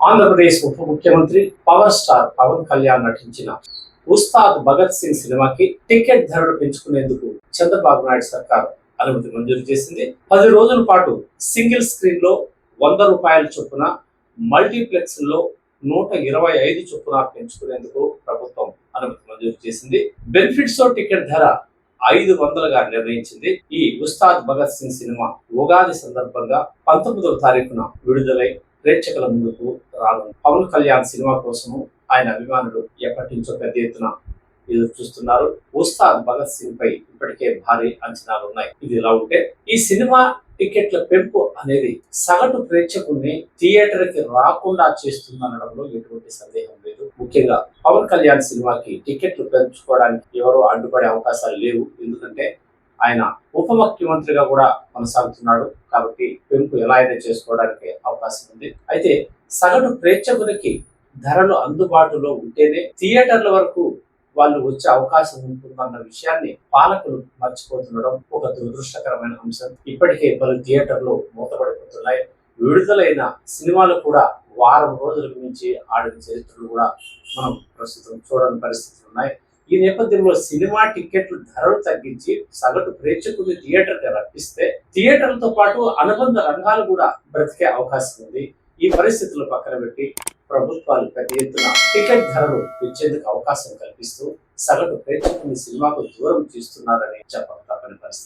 ఆంధ్రప్రదేశ్ ఉప ముఖ్యమంత్రి power star Pawan Kalyan నటించిన ఉస్తాద్ భగత్ సింగ్ సినిమాకి టికెట్ ధరలు పెంచుకునేందుకు చంద్రబాబు నాయుడు సర్కార్ అనుమతి మంజూరు చేసింది. 10 రోజుల పాటు సింగిల్ స్క్రీన్ లో ₹100 చొప్పున, మల్టీప్లెక్స్ లో 125 చొప్పున పెంచుకునేందుకు ప్రభుత్వం అనుమతి మంజూరు చేసింది. బెనిఫిట్స్ టికెట్ ధర 500గా నిర్ణయించింది. ఈ ఉస్తాద్ భగత్ సింగ్ సినిమా ఉగాది సందర్భంగా 19వ తారీఖున విడుదలై ప్రేక్షకుల ముందుకు రానుంది. పవన్ కళ్యాణ్ సినిమా కోసము ఆయన అభిమానులు ఎప్పటి నుంచో పెద్ద ఎత్తున ఎదురు చూస్తున్నారు. ఉస్తాద్ భగత్ సింగ్ పై ఇప్పటికే భారీ అంచనాలు ఉన్నాయి. ఇది ఇలా ఉంటే ఈ సినిమా టికెట్ల పెంపు అనేది సగటు ప్రేక్షకుల్ని థియేటర్ కి రాకుండా చేస్తుందనడంలో ఎటువంటి సందేహం లేదు. ముఖ్యంగా పవన్ కళ్యాణ్ సినిమాకి టికెట్లు పెంచుకోవడానికి ఎవరో అడ్డుపడే అవకాశాలు లేవు. ఎందుకంటే ఆయన ఉప ముఖ్యమంత్రిగా కూడా కొనసాగుతున్నాడు కాబట్టి పెంపు ఎలా అయినా చేసుకోవడానికి అవకాశం ఉంది. అయితే సగటు ప్రేక్షకునికి ధరలు అందుబాటులో ఉంటేనే థియేటర్ల వరకు వాళ్ళు వచ్చే అవకాశం ఉంటుందన్న విషయాన్ని పాలకులు మర్చిపోతుండడం ఒక దురదృష్టకరమైన అంశం. ఇప్పటికే పలు థియేటర్లు మూతపడిపోతున్నాయి. విడుదలైన సినిమాలు కూడా వారం రోజులకు మించి ఆడిన చరిత్రలు కూడా మనం ప్రస్తుతం చూడని పరిస్థితులు ఉన్నాయి. ఈ నేపథ్యంలో సినిమా టికెట్లు ధరలు తగ్గించి సగటు ప్రేక్షకులు థియేటర్కి రప్పిస్తే థియేటర్లతో పాటు అనుబంధ రంగాలు కూడా బ్రతికే అవకాశం ఉంది. ఈ పరిస్థితులు పక్కన పెట్టి ప్రభుత్వాలు పెద్ద ఎత్తున టికెట్ ధరలు పెంచేందుకు అవకాశం కల్పిస్తూ సగటు ప్రేక్షకుని సినిమాకు దూరం చేస్తున్నారని చెప్పక తప్పని పరిస్థితి.